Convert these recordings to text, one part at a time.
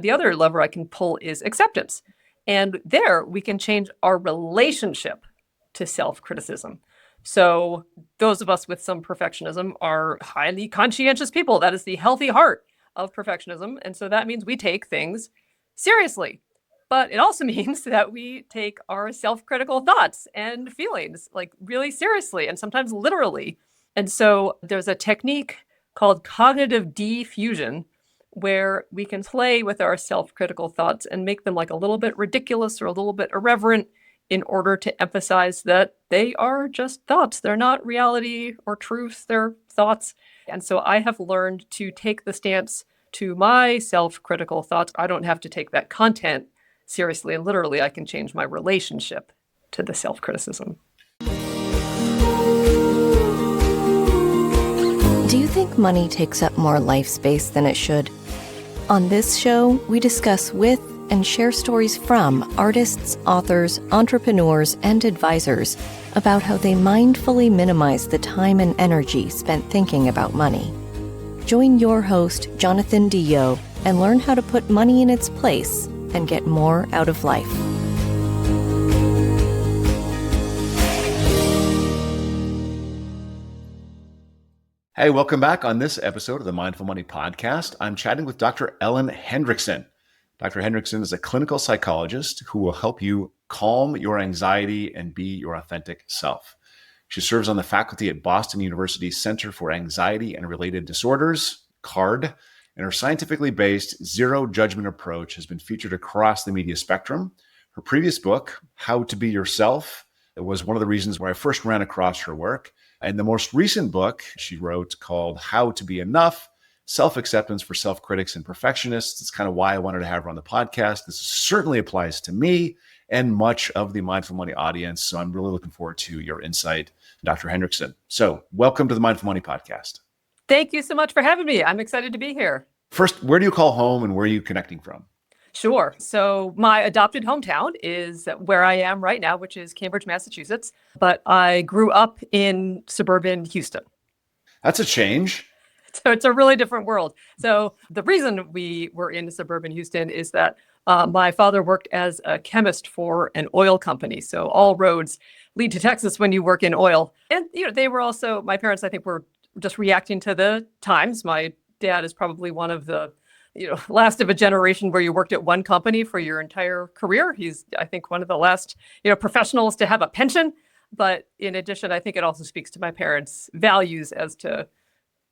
The other lever I can pull is acceptance. And there we can change our relationship to self-criticism. So those of us with some perfectionism are highly conscientious people. That is the healthy heart of perfectionism. And so that means we take things seriously. But it also means that we take our self-critical thoughts and feelings like really seriously and sometimes literally. And so there's a technique called cognitive diffusion where we can play with our self-critical thoughts and make them like a little bit ridiculous or a little bit irreverent in order to emphasize that they are just thoughts. They're not reality or truth, they're thoughts. And so I have learned to take the stance to my self-critical thoughts. I don't have to take that content seriously and literally. I can change my relationship to the self-criticism. Do you think money takes up more life space than it should? On this show, we discuss with and share stories from artists, authors, entrepreneurs, and advisors about how they mindfully minimize the time and energy spent thinking about money. Join your host, Jonathan Dio, and learn how to put money in its place and get more out of life. Hey, welcome back. On this episode of the Mindful Money Podcast, I'm chatting with Dr. Ellen Hendriksen. Dr. Hendriksen is a clinical psychologist who will help you calm your anxiety and be your authentic self. She serves on the faculty at Boston University's Center for Anxiety and Related Disorders, CARD, and her scientifically based zero judgment approach has been featured across the media spectrum. Her previous book, How to Be Yourself, was one of the reasons where I first ran across her work. And the most recent book she wrote called How to Be Enough, Self-Acceptance for Self-Critics and Perfectionists. That's kind of why I wanted to have her on the podcast. This certainly applies to me and much of the Mindful Money audience. So I'm really looking forward to your insight, Dr. Hendriksen. So welcome to the Mindful Money Podcast. Thank you so much for having me. I'm excited to be here. First, where do you call home and where are you connecting from? Sure. So my adopted hometown is where I am right now, which is Cambridge, Massachusetts. But I grew up in suburban Houston. That's a change. So it's a really different world. So the reason we were in suburban Houston is that my father worked as a chemist for an oil company. So all roads lead to Texas when you work in oil. And, they were also, my parents, I think, were just reacting to the times. My dad is probably one of the last of a generation where you worked at one company for your entire career. He's, I think, one of the last, professionals to have a pension. But in addition, I think it also speaks to my parents' values as to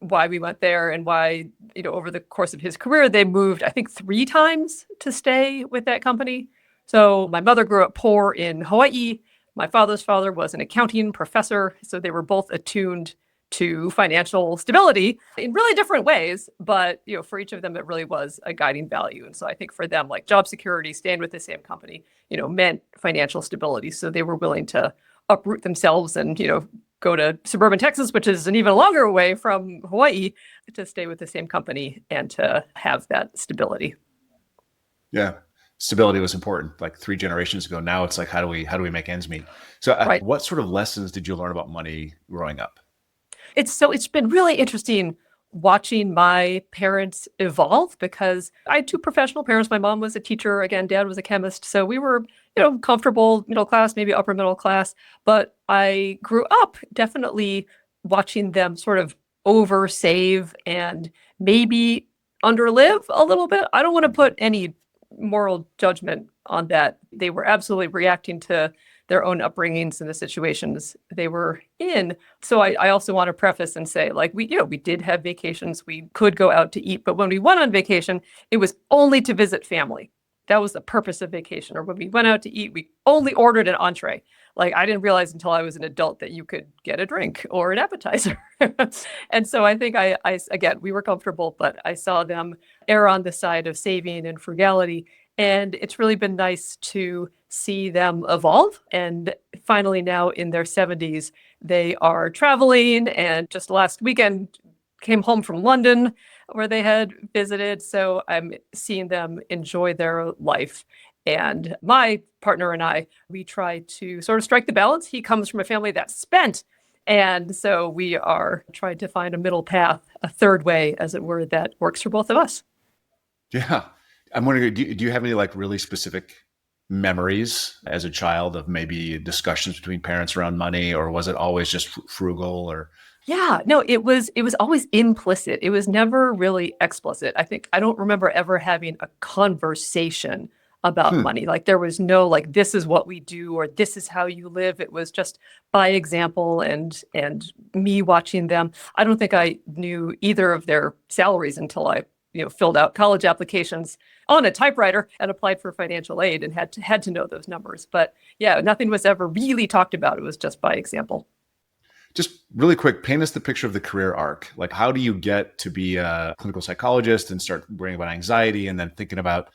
why we went there and why, over the course of his career, they moved, I think, 3 times to stay with that company. So my mother grew up poor in Hawaii. My father's father was an accounting professor. So they were both attuned to financial stability in really different ways. But, for each of them, it really was a guiding value. And so I think for them, like job security, staying with the same company, meant financial stability. So they were willing to uproot themselves and, go to suburban Texas, which is an even longer way from Hawaii, to stay with the same company and to have that stability. Yeah. Stability was important like 3 generations ago. Now it's like, how do we make ends meet? So Right. What sort of lessons did you learn about money growing up? It's been really interesting watching my parents evolve because I had 2 professional parents. My mom was a teacher. Again, dad was a chemist. So we were, comfortable middle class, maybe upper middle class. But I grew up definitely watching them sort of oversave and maybe underlive a little bit. I don't want to put any moral judgment on that. They were absolutely reacting to their own upbringings and the situations they were in. So I also want to preface and say, like, we did have vacations. We could go out to eat. But when we went on vacation, it was only to visit family. That was the purpose of vacation. Or when we went out to eat, we only ordered an entree. Like, I didn't realize until I was an adult that you could get a drink or an appetizer. And so I think again, we were comfortable, but I saw them err on the side of saving and frugality. And it's really been nice to see them evolve. And finally now in their 70s, they are traveling. And just last weekend came home from London where they had visited. So I'm seeing them enjoy their life. And my partner and I, we try to sort of strike the balance. He comes from a family that's spent. And so we are trying to find a middle path, a third way, as it were, that works for both of us. Yeah. I'm wondering, do you have any like really specific memories as a child of maybe discussions between parents around money, or was it always just frugal or? Yeah, no, it was always implicit. It was never really explicit. I think I don't remember ever having a conversation about Hmm. money. Like there was no like this is what we do or this is how you live. It was just by example and me watching them. I don't think I knew either of their salaries until I, filled out college applications on a typewriter and applied for financial aid and had to know those numbers. But yeah, nothing was ever really talked about. It was just by example. Just really quick, paint us the picture of the career arc. Like, how do you get to be a clinical psychologist and start worrying about anxiety and then thinking about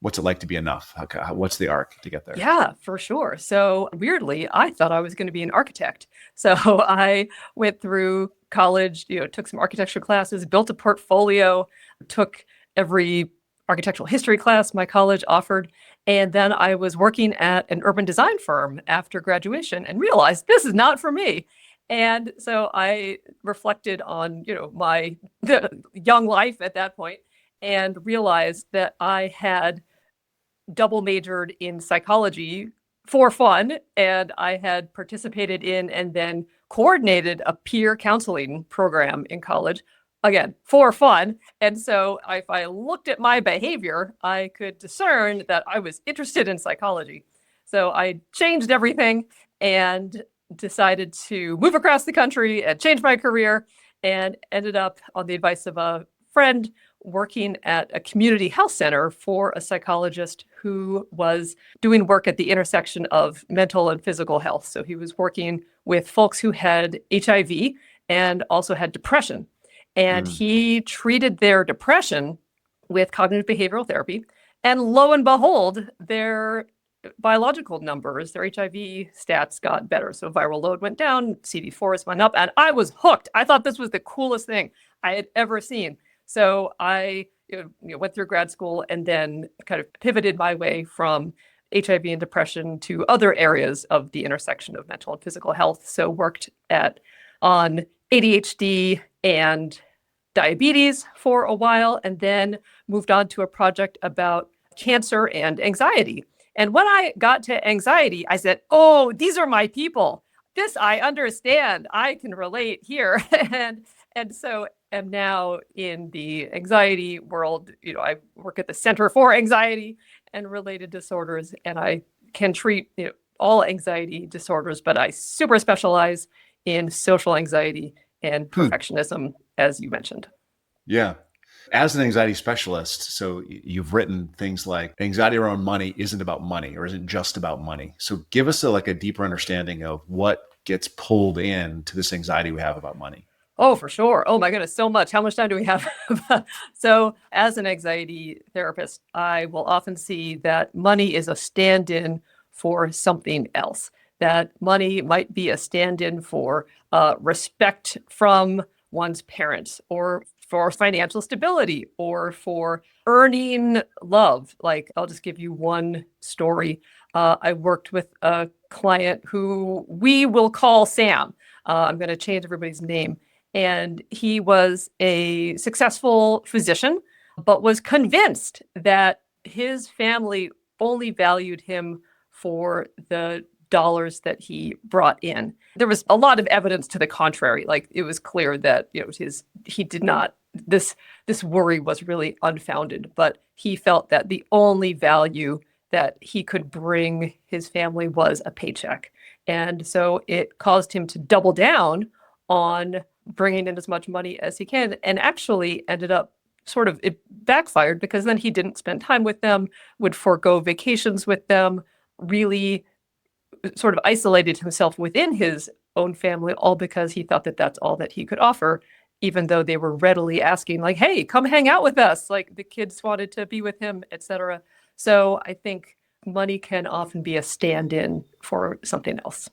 what's it like to be enough? What's the arc to get there? Yeah, for sure. So weirdly, I thought I was going to be an architect. So I went through college, took some architecture classes, built a portfolio, took every architectural history class my college offered. And then I was working at an urban design firm after graduation and realized this is not for me. And so I reflected on, my the young life at that point and realized that I had double majored in psychology for fun, and I had participated in and then coordinated a peer counseling program in college, again, for fun. And so if I looked at my behavior, I could discern that I was interested in psychology. So I changed everything and decided to move across the country and change my career, and ended up, on the advice of a friend, working at a community health center for a psychologist who was doing work at the intersection of mental and physical health. So he was working with folks who had HIV and also had depression. And Mm. he treated their depression with cognitive behavioral therapy. And lo and behold, their biological numbers, their HIV stats got better. So viral load went down, CD4s went up, and I was hooked. I thought this was the coolest thing I had ever seen. So I went through grad school and then kind of pivoted my way from HIV and depression to other areas of the intersection of mental and physical health. So worked on ADHD and diabetes for a while, and then moved on to a project about cancer and anxiety. And when I got to anxiety, I said, oh, these are my people. This I understand. I can relate here. and so am now in the anxiety world. I work at the Center for Anxiety and Related Disorders, and I can treat all anxiety disorders, but I super specialize in social anxiety and Hmm. perfectionism, as you mentioned. Yeah. As an anxiety specialist, so you've written things like anxiety around money isn't about money or isn't just about money. So give us a deeper understanding of what gets pulled in to this anxiety we have about money. Oh, for sure. Oh my goodness, so much. How much time do we have? So, as an anxiety therapist, I will often see that money is a stand-in for something else. That money might be a stand-in for respect from one's parents, or for financial stability, or for earning love. Like, I'll just give you one story. I worked with a client who we will call Sam. I'm going to change everybody's name. And he was a successful physician, but was convinced that his family only valued him for the dollars that he brought in. There was a lot of evidence to the contrary. Like, it was clear that he did not, this worry was really unfounded, but he felt that the only value that he could bring his family was a paycheck. And so it caused him to double down on bringing in as much money as he can, and actually ended up it backfired, because then he didn't spend time with them, would forego vacations with them, really sort of isolated himself within his own family, all because he thought that that's all that he could offer, even though they were readily asking, like, hey, come hang out with us. Like, the kids wanted to be with him, etc. So I think money can often be a stand-in for something else.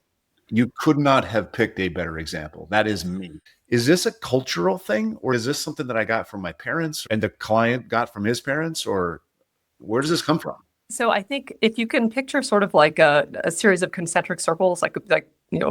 You could not have picked a better example. That is me. Is this a cultural thing, or is this something that I got from my parents and the client got from his parents, or where does this come from? So I think if you can picture sort of like a series of concentric circles, like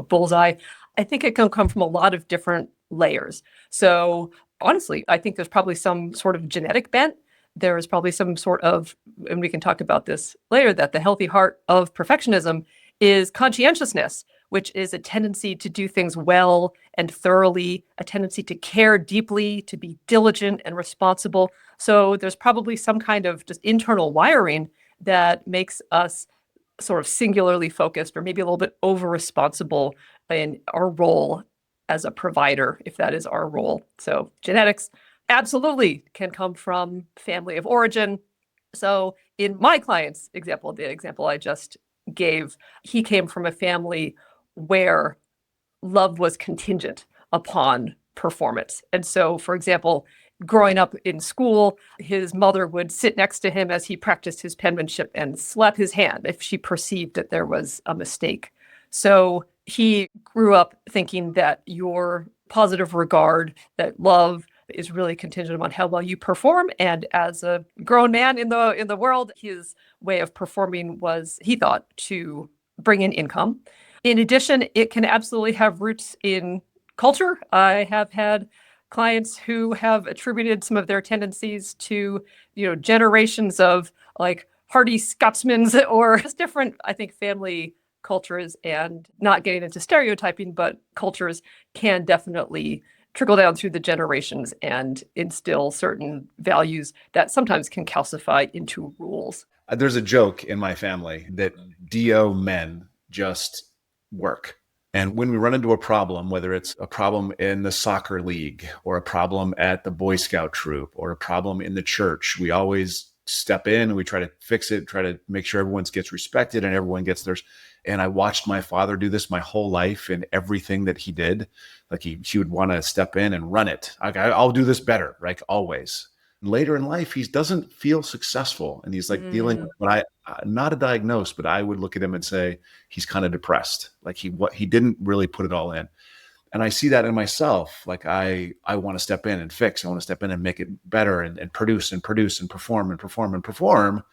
bullseye, I think it can come from a lot of different layers. So honestly, I think there's probably some sort of genetic bent there is probably some sort of, and we can talk about this later, that the healthy heart of perfectionism is conscientiousness, which is a tendency to do things well and thoroughly, a tendency to care deeply, to be diligent and responsible. So there's probably some kind of just internal wiring that makes us sort of singularly focused or maybe a little bit over responsible in our role as a provider, if that is our role. So genetics absolutely can come from family of origin. So in my client's example, the example I just gave, he came from a family where love was contingent upon performance. And so, for example, growing up in school, his mother would sit next to him as he practiced his penmanship and slap his hand if she perceived that there was a mistake. So he grew up thinking that your positive regard, that love is really contingent on how well you perform. And as a grown man in the world, his way of performing was, he thought, to bring in income. In addition, it can absolutely have roots in culture. I have had clients who have attributed some of their tendencies to, generations of like hardy Scotsmen or just different, I think, family cultures, and not getting into stereotyping, but cultures can definitely trickle down through the generations and instill certain values that sometimes can calcify into rules. There's a joke in my family that DO men just work. And when we run into a problem, whether it's a problem in the soccer league or a problem at the Boy Scout troop or a problem in the church, we always step in and we try to fix it, try to make sure everyone gets respected and everyone gets theirs. And I watched my father do this my whole life in everything that he did. Like he would want to step in and run it. I'll do this better, like always. Later in life, he doesn't feel successful. And he's like dealing with what not a diagnosed, but I would look at him and say, he's kind of depressed. Like he didn't really put it all in. And I see that in myself. Like I want to step in and fix. I want to step in and make it better and produce and perform and perform and perform.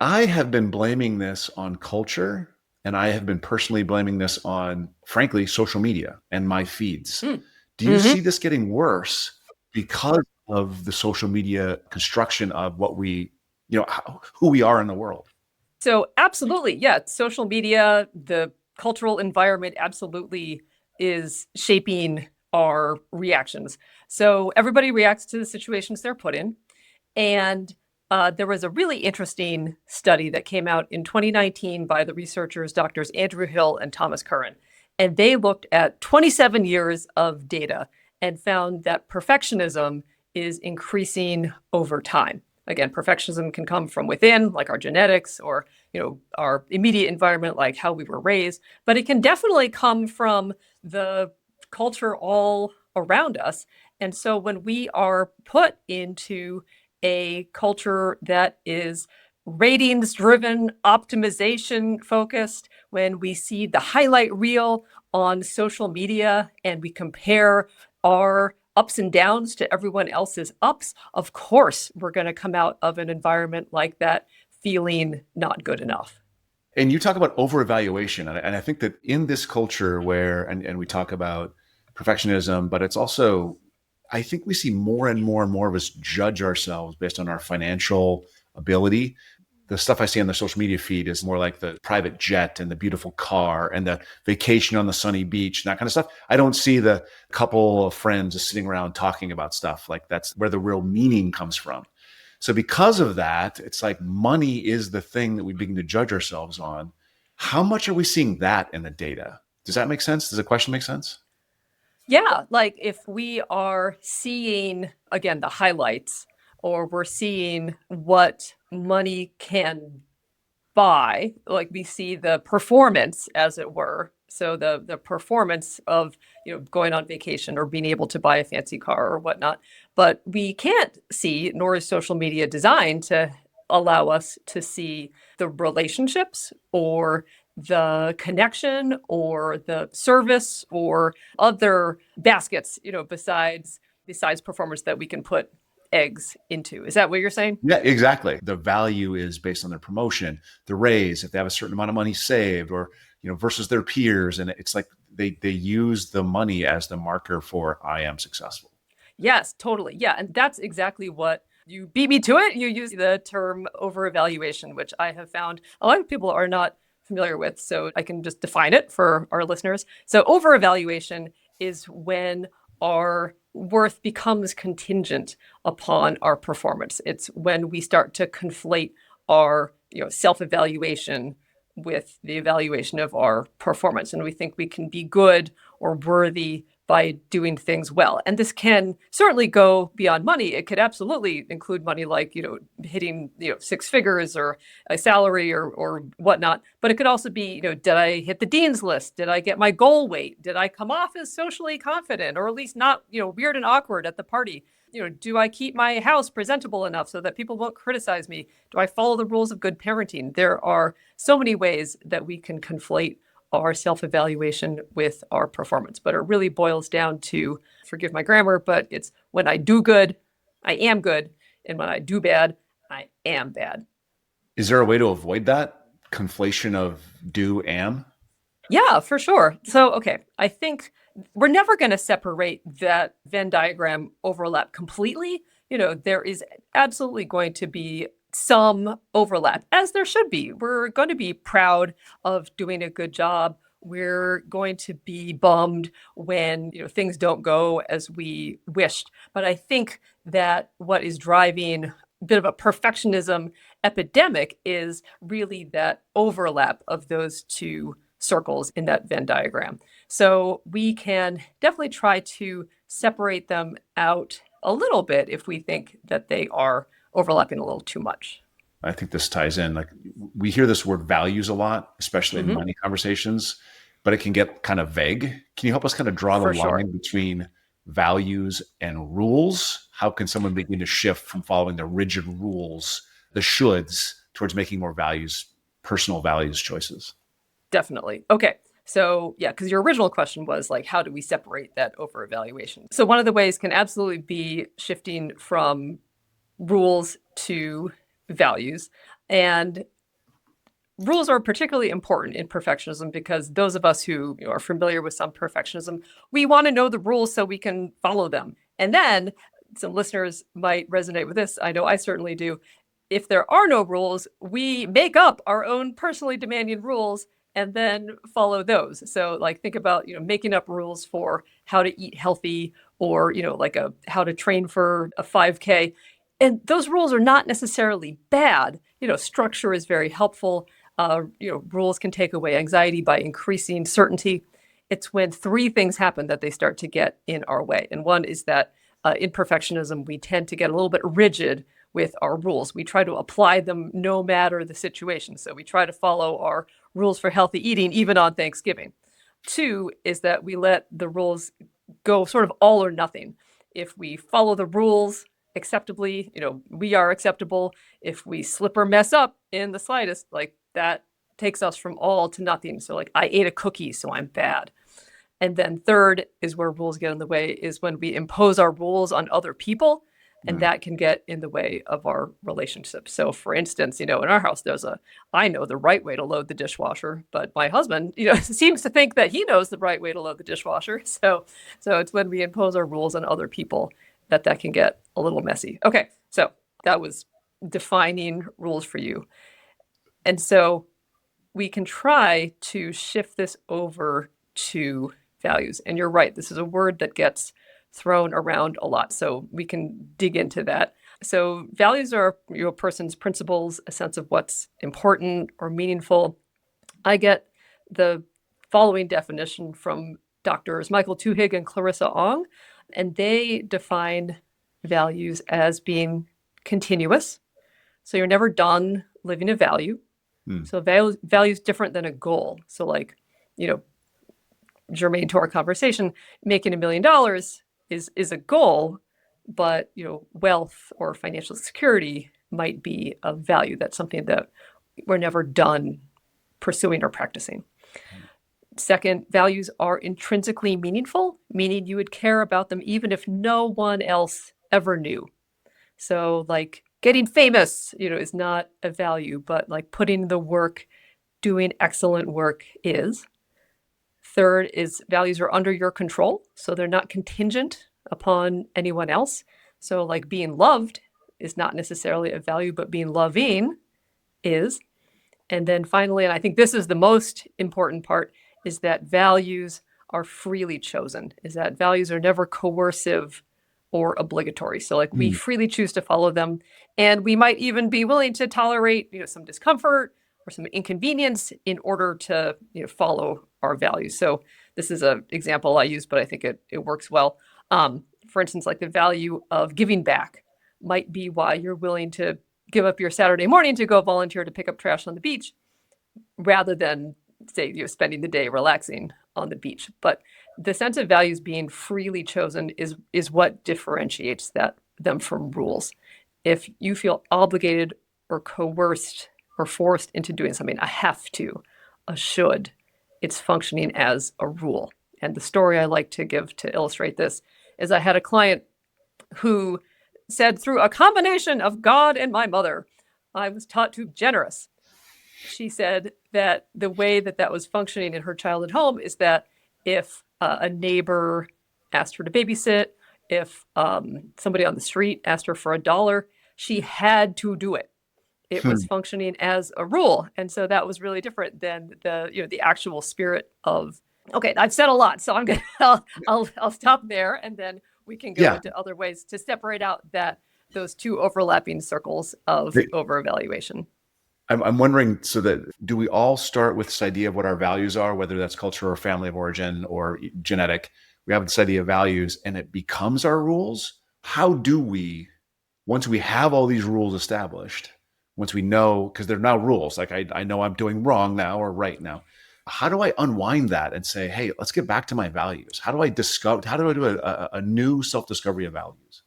I have been blaming this on culture, and I have been personally blaming this on, frankly, social media and my feeds. Do you see this getting worse because of the social media construction of what we, who we are in the world? So absolutely. Yeah. Social media, the cultural environment absolutely is shaping our reactions. So everybody reacts to the situations they're put in. And there was a really interesting study that came out in 2019 by the researchers, Doctors Andrew Hill and Thomas Curran. And they looked at 27 years of data and found that perfectionism is increasing over time. Again, perfectionism can come from within, like our genetics, or our immediate environment, like how we were raised, but it can definitely come from the culture all around us. And so when we are put into a culture that is ratings driven, optimization focused, when we see the highlight reel on social media and we compare our ups and downs to everyone else's ups, of course, we're going to come out of an environment like that feeling not good enough. And you talk about over-evaluation. And I think that in this culture where, and we talk about perfectionism, but it's also, I think we see more and more and more of us judge ourselves based on our financial ability. The stuff I see on the social media feed is more like the private jet and the beautiful car and the vacation on the sunny beach and that kind of stuff. I don't see the couple of friends just sitting around talking about stuff. Like that's where the real meaning comes from. So because of that, it's like money is the thing that we begin to judge ourselves on. How much are we seeing that in the data? Does that make sense? Does the question make sense? Yeah, like if we are seeing, again, the highlights, or we're seeing what money can buy, like we see the performance, as it were. So the performance of going on vacation or being able to buy a fancy car or whatnot. But we can't see, nor is social media designed to allow us to see the relationships or the connection or the service or other baskets, besides performance that we can put eggs into. Is that what you're saying? Yeah, exactly. The value is based on their promotion, the raise, if they have a certain amount of money saved, or versus their peers. And it's like they use the money as the marker for I am successful. Yes, totally. Yeah. And that's exactly what You beat me to it. You use the term overevaluation, which I have found a lot of people are not familiar with. So I can just define it for our listeners. So overevaluation is when our worth becomes contingent upon our performance. It's when we start to conflate our self-evaluation with the evaluation of our performance. And we think we can be good or worthy by doing things well. And this can certainly go beyond money. It could absolutely include money like, hitting, six figures or a salary or whatnot. But it could also be, did I hit the dean's list? Did I get my goal weight? Did I come off as socially confident or at least not, weird and awkward at the party? Do I keep my house presentable enough so that people won't criticize me? Do I follow the rules of good parenting? There are so many ways that we can conflate our self-evaluation with our performance. But it really boils down to, forgive my grammar, but it's when I do good, I am good. And when I do bad, I am bad. Is there a way to avoid that conflation of do, am? Yeah, for sure. So, okay, I think we're never going to separate that Venn diagram overlap completely. There is absolutely going to be some overlap, as there should be. We're going to be proud of doing a good job. We're going to be bummed when things don't go as we wished. But I think that what is driving a bit of a perfectionism epidemic is really that overlap of those two circles in that Venn diagram. So we can definitely try to separate them out a little bit if we think that they are overlapping a little too much. I think this ties in. Like, we hear this word values a lot, especially in money conversations, but it can get kind of vague. Can you help us kind of draw the line between values and rules? How can someone begin to shift from following the rigid rules, the shoulds, towards making more personal values choices? Definitely. Okay. So yeah, because your original question was like, how do we separate that over evaluation? So one of the ways can absolutely be shifting from rules to values. And rules are particularly important in perfectionism because those of us who are familiar with some perfectionism, we want to know the rules so we can follow them. And then some listeners might resonate with this. I know I certainly do. If there are no rules, we make up our own personally demanding rules and then follow those. So like think about, making up rules for how to eat healthy or, like how to train for a 5K. And those rules are not necessarily bad. Structure is very helpful. Rules can take away anxiety by increasing certainty. It's when three things happen that they start to get in our way. And one is that in perfectionism, we tend to get a little bit rigid with our rules. We try to apply them no matter the situation. So we try to follow our rules for healthy eating, even on Thanksgiving. Two is that we let the rules go sort of all or nothing. If we follow the rules acceptably, we are acceptable. If we slip or mess up in the slightest, like that takes us from all to nothing. So like I ate a cookie, so I'm bad. And then third is where rules get in the way is when we impose our rules on other people. And that can get in the way of our relationship. So for instance, in our house, I know the right way to load the dishwasher, but my husband, seems to think that he knows the right way to load the dishwasher. So it's when we impose our rules on other people that can get a little messy. Okay. So that was defining rules for you. And so we can try to shift this over to values. And you're right. This is a word that gets thrown around a lot. So we can dig into that. So values are a person's principles, a sense of what's important or meaningful. I get the following definition from Doctors Michael Tuhig and Clarissa Ong, and they define values as being continuous. So you're never done living a value. So value is different than a goal. So like, germane to our conversation, making $1 million is a goal, but wealth or financial security might be a value. That's something that we're never done pursuing or practicing. Second, values are intrinsically meaningful, meaning you would care about them even if no one else ever knew. So like getting famous, is not a value, but like putting the work, doing excellent work is. Third is values are under your control, so they're not contingent upon anyone else. So like being loved is not necessarily a value, but being loving is. And then finally, and I think this is the most important part, is that values are freely chosen, is that values are never coercive or obligatory. So like we freely choose to follow them. And we might even be willing to tolerate, some discomfort or some inconvenience in order to, follow our values. So this is an example I use, but I think it works well. For instance, like the value of giving back might be why you're willing to give up your Saturday morning to go volunteer to pick up trash on the beach rather than, say, spending the day relaxing on the beach. But the sense of values being freely chosen is what differentiates them from rules. If you feel obligated or coerced or forced into doing something, a have to, a should, it's functioning as a rule. And the story I like to give to illustrate this is I had a client who said, through a combination of God and my mother, I was taught to be generous. She said that the way that was functioning in her childhood home is that if a neighbor asked her to babysit, if somebody on the street asked her for $1, she had to do it. It was functioning as a rule. And so that was really different than the actual spirit of, okay, I've said a lot, so I'll stop there, and then we can go into other ways to separate out those two overlapping circles of over-evaluation. I'm wondering, so that do we all start with this idea of what our values are, whether that's culture or family of origin or genetic? We have this idea of values and it becomes our rules. How do we, once we have all these rules established, once we know, because they're now rules, like I know I'm doing wrong now or right now, how do I unwind that and say, hey, let's get back to my values? How do I do a new self-discovery of values?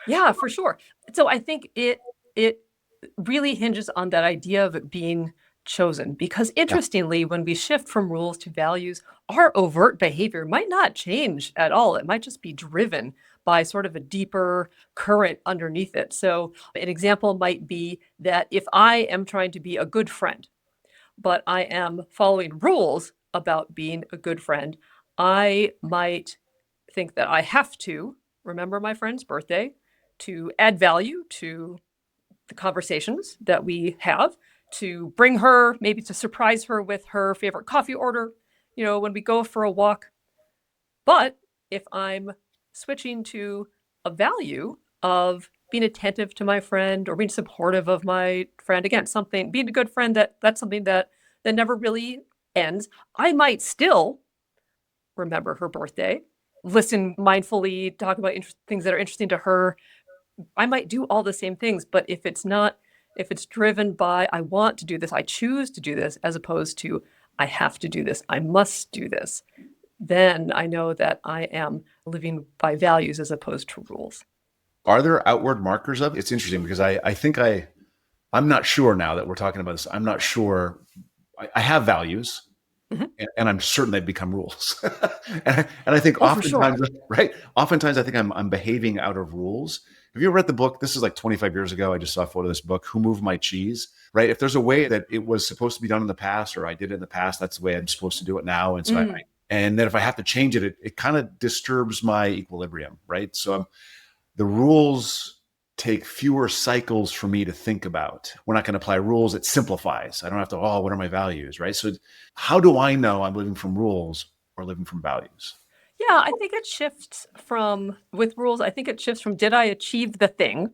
Yeah, for sure. So I think it really hinges on that idea of it being chosen, because interestingly, when we shift from rules to values, our overt behavior might not change at all. It might just be driven by sort of a deeper current underneath it. So an example might be that if I am trying to be a good friend, but I am following rules about being a good friend, I might think that I have to remember my friend's birthday to add value to the conversations that we have, to bring her, maybe to surprise her with her favorite coffee order, when we go for a walk. But if I'm switching to a value of being attentive to my friend or being supportive of my friend, again, being a good friend, that's something that never really ends. I might still remember her birthday, listen mindfully, talk about things that are interesting to her. I might do all the same things, but if it's driven by, I want to do this, I choose to do this, as opposed to, I have to do this, I must do this, then I know that I am living by values as opposed to rules. Are there outward markers of it? It's interesting because I think I'm not sure now that we're talking about this. I'm not sure. I have values. Mm-hmm. And I'm certain they've become rules. and I think oftentimes, sure. Right? Oftentimes I think I'm behaving out of rules. Have you ever read the book? This is like 25 years ago. I just saw a photo of this book, Who Moved My Cheese, right? If there's a way that it was supposed to be done in the past, or I did it in the past, that's the way I'm supposed to do it now. And so and then if I have to change it, it kind of disturbs my equilibrium, right? So the rules take fewer cycles for me to think about. We're not going to apply rules. It simplifies. I don't have to, what are my values, right? So how do I know I'm living from rules or living from values? Yeah, I think it shifts with rules, I think it shifts from, did I achieve the thing,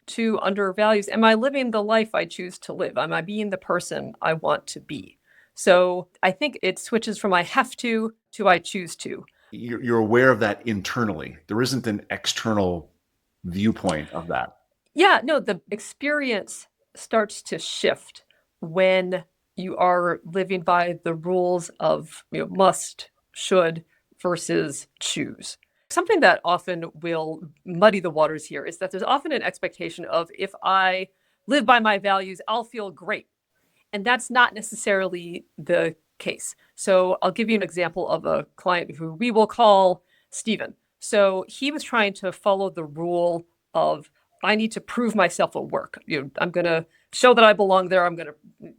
to under values, am I living the life I choose to live? Am I being the person I want to be? So I think it switches from I have to I choose to. You're aware of that internally. There isn't an external viewpoint of that. Yeah, no, the experience starts to shift when you are living by the rules of must, should versus choose. Something that often will muddy the waters here is that there's often an expectation of, if I live by my values, I'll feel great. And that's not necessarily the case. So I'll give you an example of a client who we will call Stephen. So he was trying to follow the rule of, I need to prove myself at work. I'm going to show that I belong there. I'm going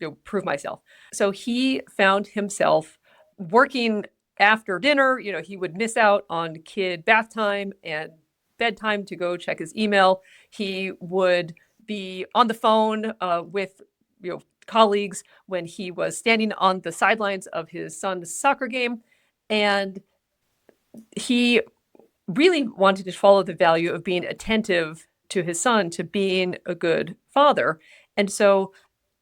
to prove myself. So he found himself working after dinner. He would miss out on kid bath time and bedtime to go check his email. He would be on the phone with colleagues when he was standing on the sidelines of his son's soccer game. And he really wanted to follow the value of being attentive to his son, to being a good father. And so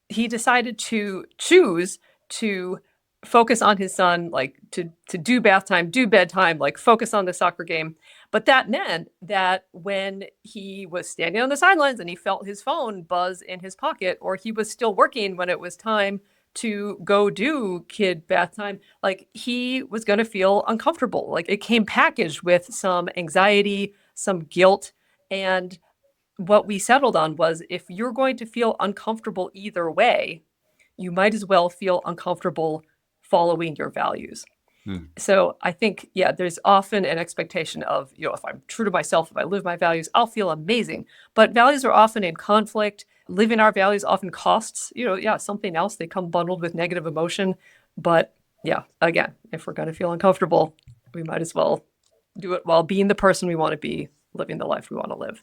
he decided to choose to focus on his son, like to do bath time, do bedtime, like focus on the soccer game. But that meant that when he was standing on the sidelines and he felt his phone buzz in his pocket, or he was still working when it was time to go do kid bath time, like he was going to feel uncomfortable. Like it came packaged with some anxiety, some guilt. And what we settled on was, if you're going to feel uncomfortable either way, you might as well feel uncomfortable following your values. So I think, yeah, there's often an expectation of, if I'm true to myself, if I live my values, I'll feel amazing. But values are often in conflict. Living our values often costs, something else. They come bundled with negative emotion. But yeah, again, if we're going to feel uncomfortable, we might as well do it while being the person we want to be, living the life we want to live.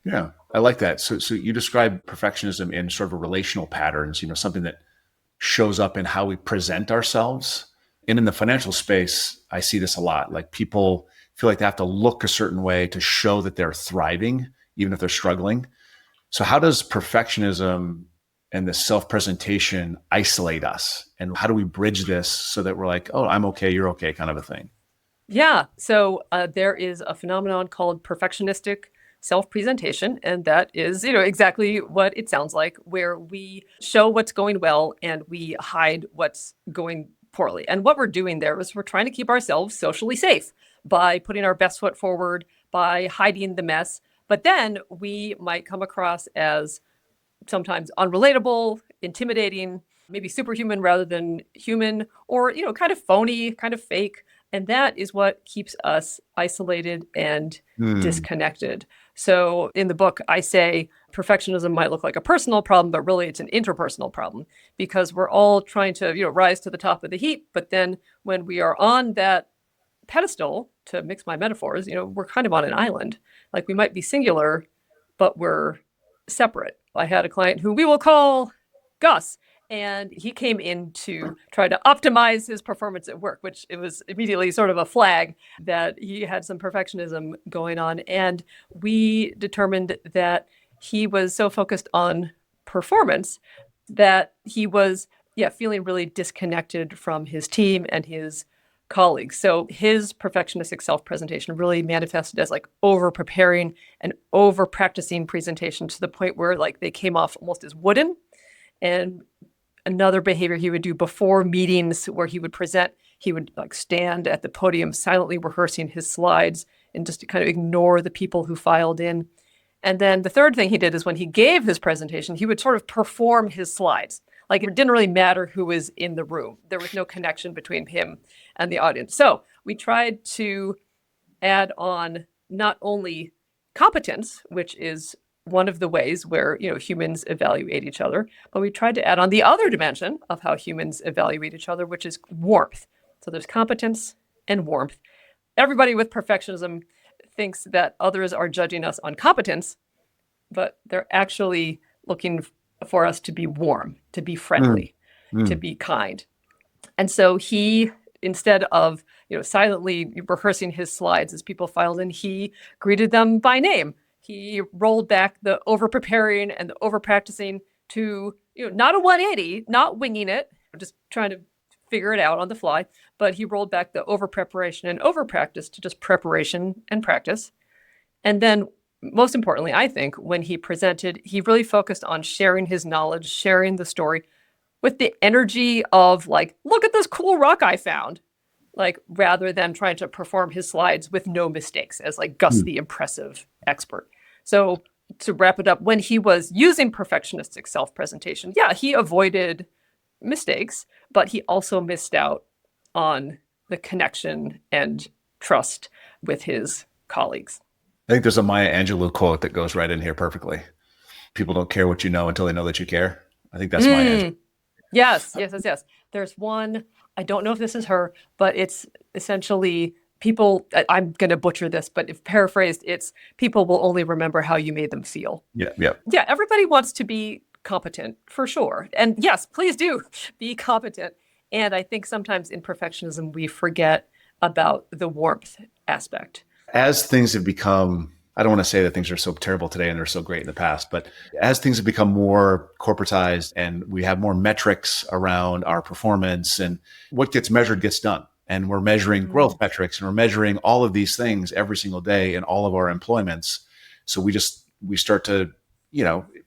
Yeah, I like that. So you describe perfectionism in sort of a relational patterns, something that shows up in how we present ourselves. And in the financial space, I see this a lot. Like people feel like they have to look a certain way to show that they're thriving, even if they're struggling. So how does perfectionism and the self-presentation isolate us? And how do we bridge this so that we're like, oh, I'm okay, you're okay, kind of a thing? Yeah. So there is a phenomenon called perfectionistic self-presentation. And that is, exactly what it sounds like, where we show what's going well and we hide what's going poorly. And what we're doing there is we're trying to keep ourselves socially safe by putting our best foot forward, by hiding the mess. But then we might come across as sometimes unrelatable, intimidating, maybe superhuman rather than human, or, kind of phony, kind of fake. And that is what keeps us isolated and disconnected. So in the book, I say perfectionism might look like a personal problem, but really it's an interpersonal problem, because we're all trying to, rise to the top of the heap. But then when we are on that pedestal, to mix my metaphors, we're kind of on an island. Like we might be singular, but we're separate. I had a client who we will call Gus, and he came in to try to optimize his performance at work, which it was immediately sort of a flag that he had some perfectionism going on. And we determined that he was so focused on performance that he was, feeling really disconnected from his team and his colleagues. So his perfectionistic self-presentation really manifested as like over preparing and over practicing presentations to the point where like they came off almost as wooden. And another behavior he would do before meetings where he would present, he would like stand at the podium silently rehearsing his slides and just to kind of ignore the people who filed in. And then the third thing he did is when he gave his presentation, he would sort of perform his slides. Like it didn't really matter who was in the room. There was no connection between him and the audience. So we tried to add on not only competence, which is one of the ways where, humans evaluate each other, but we tried to add on the other dimension of how humans evaluate each other, which is warmth. So there's competence and warmth. Everybody with perfectionism thinks that others are judging us on competence, but they're actually looking for us to be warm, to be friendly, to be kind. And so he, instead of, silently rehearsing his slides as people filed in, he greeted them by name. He rolled back the over-preparing and the over-practicing to, not a 180, not winging it, just trying to figure it out on the fly, but he rolled back the over-preparation and over-practice to just preparation and practice. And then most importantly, I think, when he presented, he really focused on sharing his knowledge, sharing the story with the energy of like, look at this cool rock I found, like rather than trying to perform his slides with no mistakes as like Gus, the impressive expert. So to wrap it up, when he was using perfectionistic self-presentation, he avoided mistakes, but he also missed out on the connection and trust with his colleagues. I think there's a Maya Angelou quote that goes right in here perfectly. People don't care what you know until they know that you care. I think that's Maya Angelou. Yes. There's one, I don't know if this is her, but it's essentially people, I'm going to butcher this, but if paraphrased, it's people will only remember how you made them feel. Yeah, yeah. Yeah, everybody wants to be competent for sure. And yes, please do be competent. And I think sometimes in perfectionism, we forget about the warmth aspect. As things have become, I don't want to say that things are so terrible today and they're so great in the past, but as things have become more corporatized and we have more metrics around our performance and what gets measured gets done. And we're measuring growth metrics and we're measuring all of these things every single day in all of our employments. So we start to,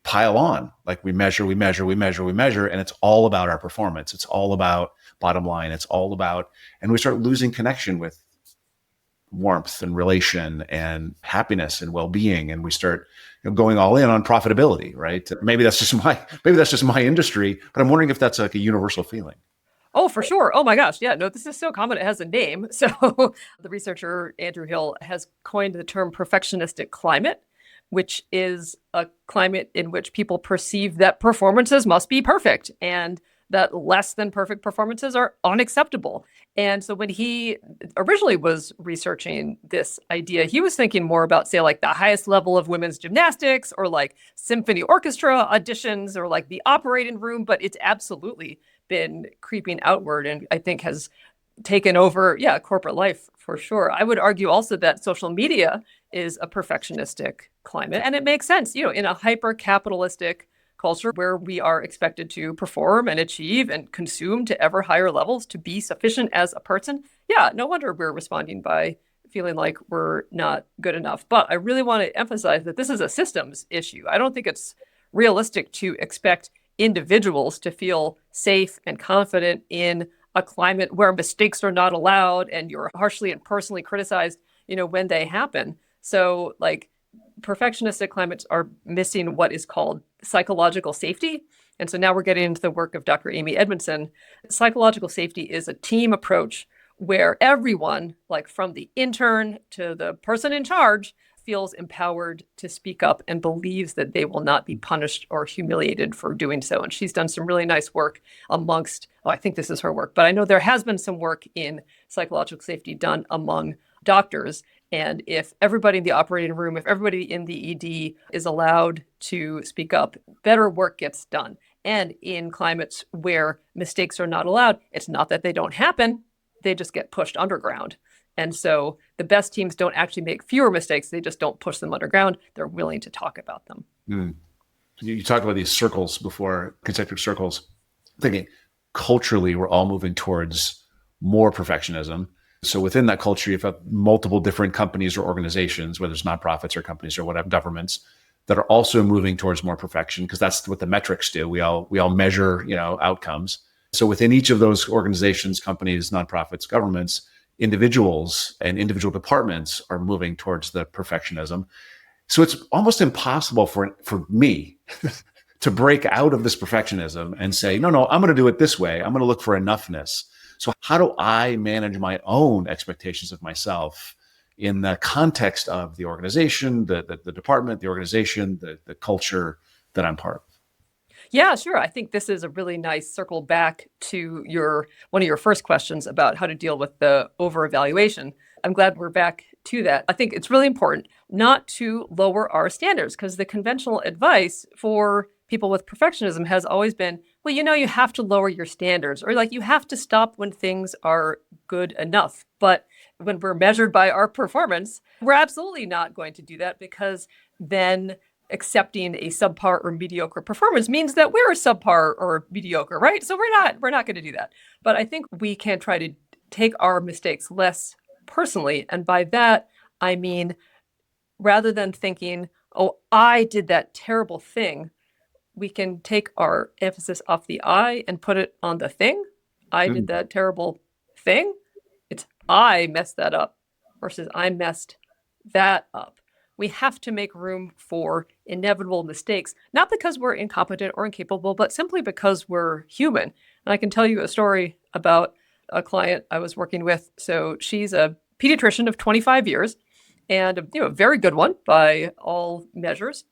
pile on, like we measure, and it's all about our performance. It's all about bottom line. It's all about, and we start losing connection with warmth and relation and happiness and well-being. And we start going all in on profitability, right? Maybe that's just my industry, but I'm wondering if that's like a universal feeling. Oh, for sure. Oh my gosh. Yeah, no, this is so common. It has a name. So the researcher, Andrew Hill, has coined the term perfectionistic climate, which is a climate in which people perceive that performances must be perfect and that less than perfect performances are unacceptable. And so when he originally was researching this idea, he was thinking more about, say, like the highest level of women's gymnastics or like symphony orchestra auditions or like the operating room. But it's absolutely been creeping outward and I think has taken over, corporate life for sure. I would argue also that social media is a perfectionistic climate. And it makes sense, in a hyper-capitalistic culture where we are expected to perform and achieve and consume to ever higher levels to be sufficient as a person. Yeah, no wonder we're responding by feeling like we're not good enough. But I really want to emphasize that this is a systems issue. I don't think it's realistic to expect individuals to feel safe and confident in a climate where mistakes are not allowed and you're harshly and personally criticized, when they happen. So like perfectionistic climates are missing what is called psychological safety. And so now we're getting into the work of Dr. Amy Edmondson. Psychological safety is a team approach where everyone, like from the intern to the person in charge, feels empowered to speak up and believes that they will not be punished or humiliated for doing so. And she's done some really nice work amongst, I think this is her work, but I know there has been some work in psychological safety done among doctors. And if everybody in the operating room, if everybody in the ED is allowed to speak up, better work gets done. And in climates where mistakes are not allowed, it's not that they don't happen, they just get pushed underground. And so the best teams don't actually make fewer mistakes. They just don't push them underground. They're willing to talk about them. You talked about these circles before, concentric circles. Thinking culturally, we're all moving towards more perfectionism. So within that culture, you've got multiple different companies or organizations, whether it's nonprofits or companies or whatever, governments, that are also moving towards more perfection because that's what the metrics do. We all measure, outcomes. So within each of those organizations, companies, nonprofits, governments, individuals and individual departments are moving towards the perfectionism. So it's almost impossible for me to break out of this perfectionism and say, no, I'm going to do it this way. I'm going to look for enoughness. So how do I manage my own expectations of myself in the context of the organization, the department, the organization, the culture that I'm part of? Yeah, sure. I think this is a really nice circle back to one of your first questions about how to deal with the over-evaluation. I'm glad we're back to that. I think it's really important not to lower our standards because the conventional advice for people with perfectionism has always been, well, you have to lower your standards or like you have to stop when things are good enough. But when we're measured by our performance, we're absolutely not going to do that because then accepting a subpar or mediocre performance means that we're a subpar or mediocre, right? So we're not going to do that. But I think we can try to take our mistakes less personally. And by that, I mean, rather than thinking, oh, I did that terrible thing, we can take our emphasis off the I and put it on the thing. I did that terrible thing. It's I messed that up versus I messed that up. We have to make room for inevitable mistakes, not because we're incompetent or incapable, but simply because we're human. And I can tell you a story about a client I was working with. So she's a pediatrician of 25 years and a very good one by all measures.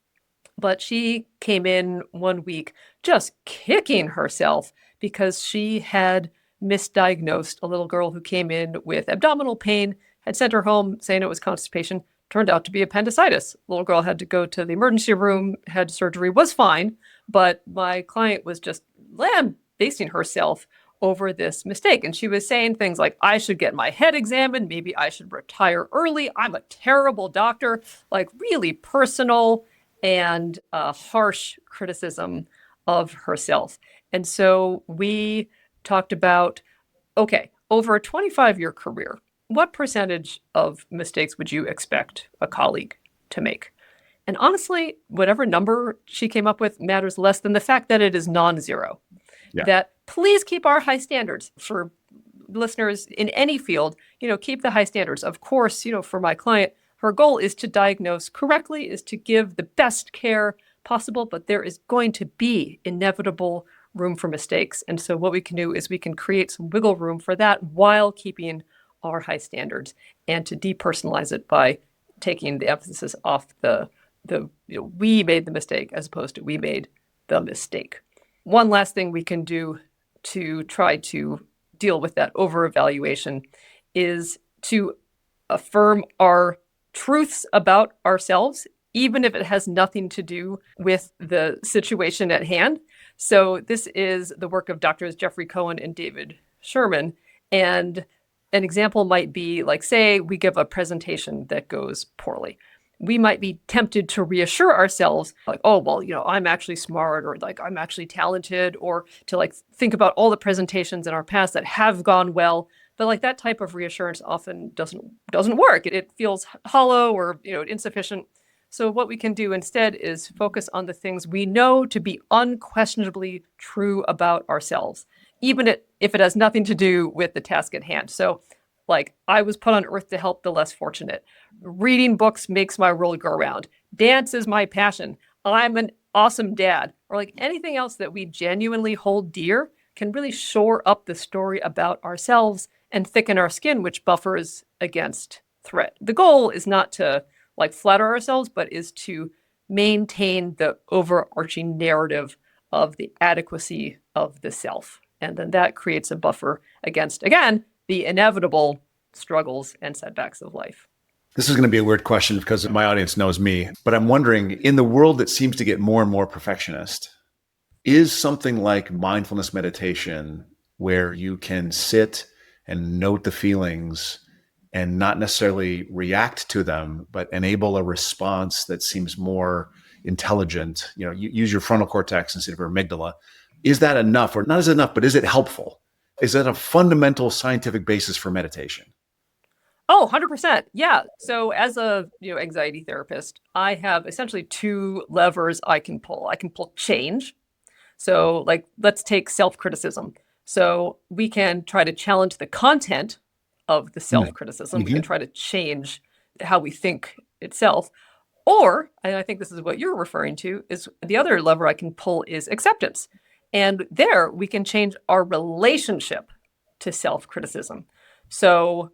But she came in one week just kicking herself because she had misdiagnosed a little girl who came in with abdominal pain had sent her home saying it was constipation. Turned out to be appendicitis. The little girl had to go to the emergency room, had surgery, was fine, but my client was just lambasting herself over this mistake. And she was saying things like, I should get my head examined. Maybe I should retire early. I'm a terrible doctor. Like really personal and harsh criticism of herself. And so we talked about, okay, over a 25-year career, what percentage of mistakes would you expect a colleague to make? And honestly, whatever number she came up with matters less than the fact that it is non-zero. Yeah. That please keep our high standards for listeners in any field, keep the high standards. Of course, for my client, her goal is to diagnose correctly, is to give the best care possible, but there is going to be inevitable room for mistakes. And so what we can do is we can create some wiggle room for that while keeping our high standards, and to depersonalize it by taking the emphasis off the we made the mistake as opposed to we made the mistake. One last thing we can do to try to deal with that over-evaluation is to affirm our truths about ourselves, even if it has nothing to do with the situation at hand. So this is the work of Doctors Jeffrey Cohen and David Sherman. And an example might be like, say, we give a presentation that goes poorly. We might be tempted to reassure ourselves like, oh, well, I'm actually smart, or like I'm actually talented, or to like think about all the presentations in our past that have gone well. But like that type of reassurance often doesn't work. It feels hollow or insufficient. So what we can do instead is focus on the things we know to be unquestionably true about ourselves, even if it has nothing to do with the task at hand. So like, I was put on earth to help the less fortunate. Reading books makes my world go round. Dance is my passion. I'm an awesome dad. Or like anything else that we genuinely hold dear can really shore up the story about ourselves and thicken our skin, which buffers against threat. The goal is not to like flatter ourselves, but is to maintain the overarching narrative of the adequacy of the self. And then that creates a buffer against, again, the inevitable struggles and setbacks of life. This is going to be a weird question because my audience knows me, but I'm wondering, in the world that seems to get more and more perfectionist, is something like mindfulness meditation where you can sit and note the feelings and not necessarily react to them, but enable a response that seems more intelligent, you use your frontal cortex instead of your amygdala. Is that enough, or not is enough, but is it helpful? Is that a fundamental scientific basis for meditation? Oh, 100%. Yeah. So as a anxiety therapist, I have essentially two levers I can pull. I can pull change. So like, let's take self-criticism. So we can try to challenge the content of the self-criticism. Mm-hmm. We can try to change how we think itself. Or, and I think this is what you're referring to, is the other lever I can pull is acceptance. And there we can change our relationship to self-criticism. So,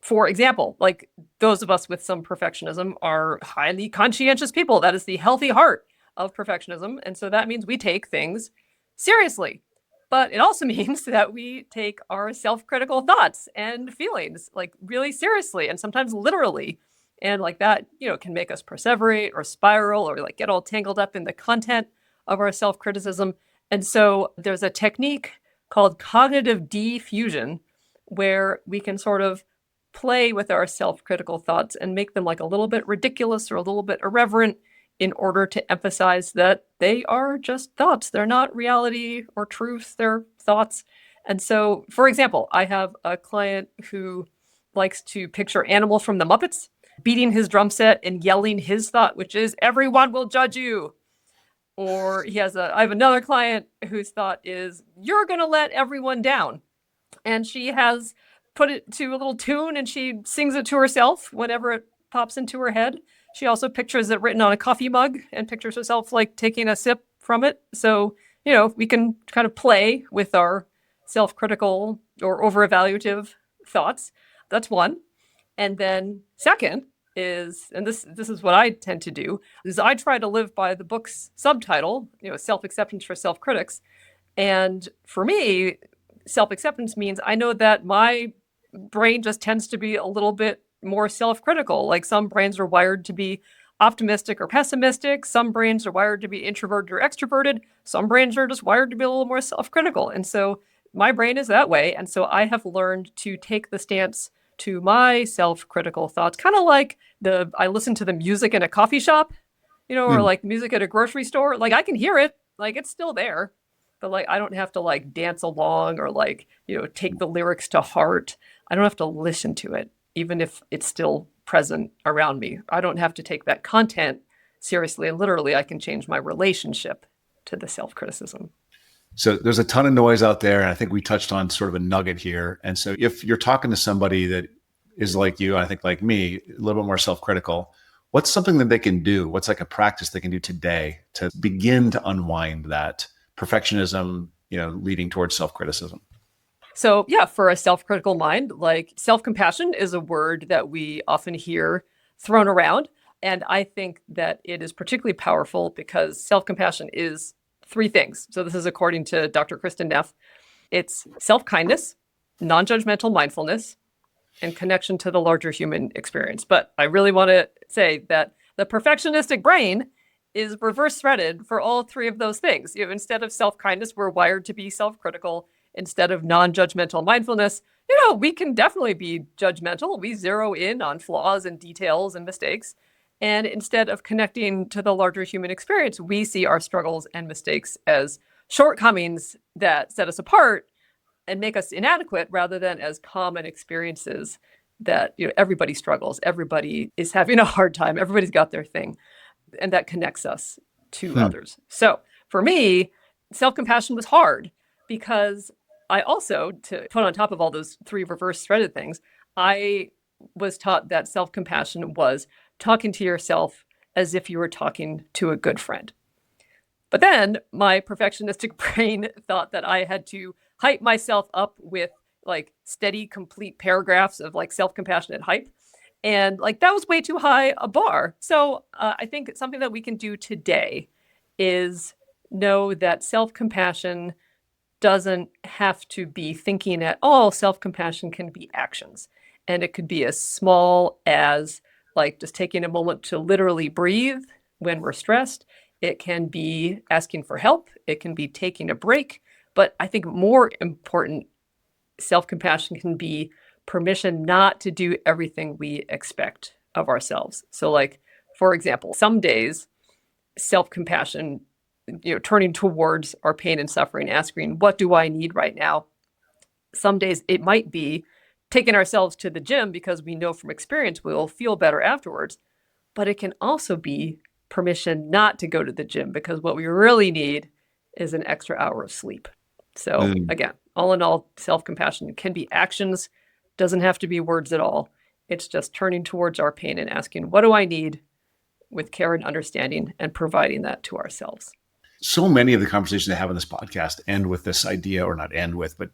for example, like those of us with some perfectionism are highly conscientious people. That is the healthy heart of perfectionism. And so that means we take things seriously. But it also means that we take our self-critical thoughts and feelings like really seriously and sometimes literally. And like that, can make us perseverate or spiral or like get all tangled up in the content of our self-criticism. And so there's a technique called cognitive defusion where we can sort of play with our self-critical thoughts and make them like a little bit ridiculous or a little bit irreverent in order to emphasize that they are just thoughts. They're not reality or truth. They're thoughts. And so, for example, I have a client who likes to picture Animal from the Muppets beating his drum set and yelling his thought, which is, everyone will judge you. Or I have another client whose thought is, you're going to let everyone down. And she has put it to a little tune and she sings it to herself whenever it pops into her head. She also pictures it written on a coffee mug and pictures herself like taking a sip from it. So, we can kind of play with our self-critical or over-evaluative thoughts. That's one. And then second is, and this is what I tend to do, is I try to live by the book's subtitle, Self-Acceptance for Self-Critics. And for me, self-acceptance means I know that my brain just tends to be a little bit more self-critical. Like some brains are wired to be optimistic or pessimistic. Some brains are wired to be introverted or extroverted. Some brains are just wired to be a little more self-critical. And so my brain is that way. And so I have learned to take the stance to my self-critical thoughts, kind of like I listen to the music in a coffee shop, or like music at a grocery store. Like I can hear it, like it's still there, but like I don't have to like dance along or like, take the lyrics to heart. I don't have to listen to it, even if it's still present around me. I don't have to take that content seriously. And literally, I can change my relationship to the self-criticism. So there's a ton of noise out there. And I think we touched on sort of a nugget here. And so if you're talking to somebody that is like you, I think like me, a little bit more self-critical, what's something that they can do? What's like a practice they can do today to begin to unwind that perfectionism, leading towards self-criticism? So yeah, for a self-critical mind, like self-compassion is a word that we often hear thrown around. And I think that it is particularly powerful because self-compassion is three things. So this is according to Dr. Kristen Neff. It's self-kindness, non-judgmental mindfulness, and connection to the larger human experience. But I really want to say that the perfectionistic brain is reverse threaded for all three of those things. Instead of self-kindness, we're wired to be self-critical. Instead of non-judgmental mindfulness, we can definitely be judgmental. We zero in on flaws and details and mistakes. And instead of connecting to the larger human experience, we see our struggles and mistakes as shortcomings that set us apart and make us inadequate rather than as common experiences that, everybody struggles. Everybody is having a hard time. Everybody's got their thing. And that connects us to others. So for me, self-compassion was hard because I also, to put on top of all those three reverse threaded things, I was taught that self-compassion was talking to yourself as if you were talking to a good friend. But then my perfectionistic brain thought that I had to hype myself up with like steady, complete paragraphs of like self-compassionate hype. And like that was way too high a bar. So I think something that we can do today is know that self-compassion doesn't have to be thinking at all. Self-compassion can be actions. And it could be as small as like just taking a moment to literally breathe when we're stressed. It can be asking for help. It can be taking a break. But I think more important, self-compassion can be permission not to do everything we expect of ourselves. So like, for example, some days self-compassion, turning towards our pain and suffering, asking, what do I need right now? Some days it might be taking ourselves to the gym because we know from experience we'll feel better afterwards. But it can also be permission not to go to the gym because what we really need is an extra hour of sleep. So again, all in all, self-compassion can be actions, doesn't have to be words at all. It's just turning towards our pain and asking, what do I need, with care and understanding, and providing that to ourselves. So many of the conversations I have on this podcast end with this idea, or not end with, but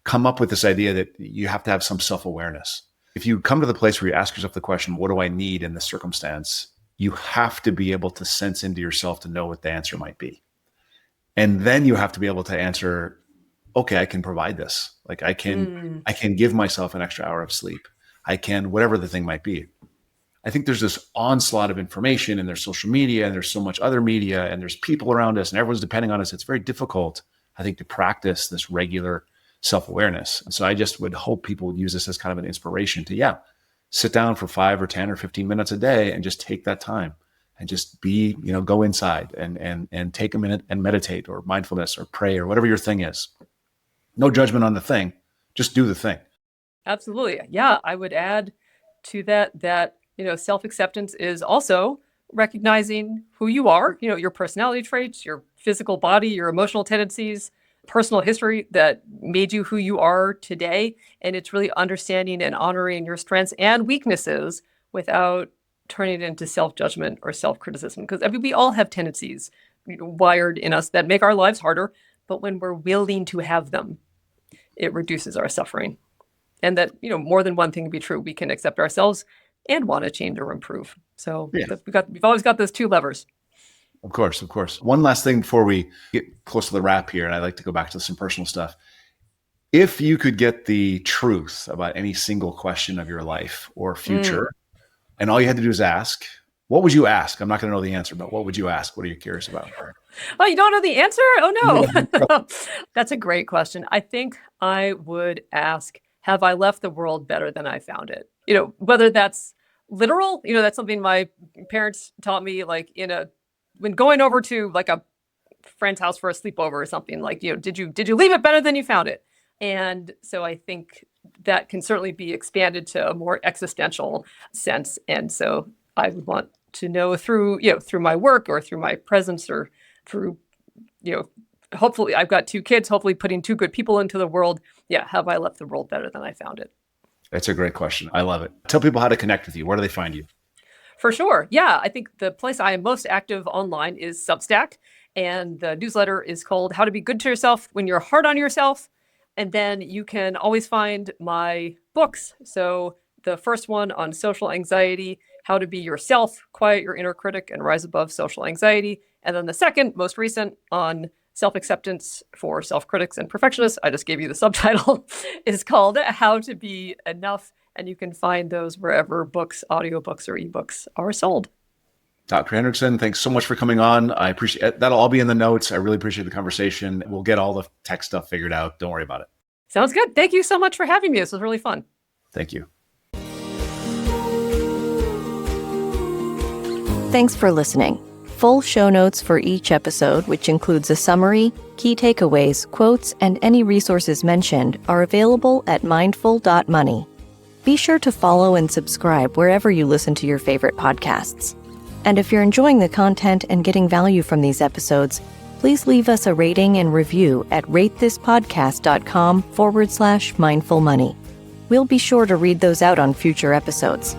come up with this idea that you have to have some self-awareness. If you come to the place where you ask yourself the question, what do I need in this circumstance? You have to be able to sense into yourself to know what the answer might be. And then you have to be able to answer, okay, I can provide this. Like I can give myself an extra hour of sleep. I can, whatever the thing might be. I think there's this onslaught of information, and there's social media, and there's so much other media, and there's people around us, and everyone's depending on us. It's very difficult, I think, to practice this regular self-awareness. And so I just would hope people would use this as kind of an inspiration to, sit down for 5 or 10 or 15 minutes a day and just take that time and just be, go inside and take a minute and meditate or mindfulness or pray or whatever your thing is. No judgment on the thing, just do the thing. Absolutely. Yeah, I would add to that, self-acceptance is also recognizing who you are, your personality traits, your physical body, your emotional tendencies, personal history that made you who you are today. And it's really understanding and honoring your strengths and weaknesses without turning it into self-judgment or self-criticism. Because we all have tendencies wired in us that make our lives harder. But when we're willing to have them, it reduces our suffering. And that, more than one thing can be true. We can accept ourselves and want to change or improve. So we've always got those two levers. Of course, of course. One last thing before we get close to the wrap here, and I'd like to go back to some personal stuff. If you could get the truth about any single question of your life or future, and all you had to do is ask, what would you ask? I'm not going to know the answer, but what would you ask? What are you curious about? Oh, you don't know the answer? Oh, Yeah. no. That's a great question. I think I would ask, have I left the world better than I found it? Whether that's literal, that's something my parents taught me, like when going over to like a friend's house for a sleepover or something, like, did you leave it better than you found it? And so I think that can certainly be expanded to a more existential sense. And so I would want to know through my work or through my presence or through, hopefully I've got 2 kids, hopefully putting 2 good people into the world. Yeah. Have I left the world better than I found it? That's a great question. I love it. Tell people how to connect with you. Where do they find you? For sure. Yeah. I think the place I am most active online is Substack. And the newsletter is called How to Be Good to Yourself When You're Hard on Yourself. And then you can always find my books. So the first one on social anxiety, How to Be Yourself, Quiet Your Inner Critic, and Rise Above Social Anxiety. And then the second, most recent, on self-acceptance for self-critics and perfectionists, I just gave you the subtitle, is called How to Be Enough. And you can find those wherever books, audiobooks, or ebooks are sold. Dr. Hendriksen, thanks so much for coming on. I appreciate it. That'll all be in the notes. I really appreciate the conversation. We'll get all the tech stuff figured out. Don't worry about it. Sounds good. Thank you so much for having me. This was really fun. Thank you. Thanks for listening. Full show notes for each episode, which includes a summary, key takeaways, quotes, and any resources mentioned, are available at mindful.money. Be sure to follow and subscribe wherever you listen to your favorite podcasts. And if you're enjoying the content and getting value from these episodes, please leave us a rating and review at ratethispodcast.com/mindfulmoney. We'll be sure to read those out on future episodes.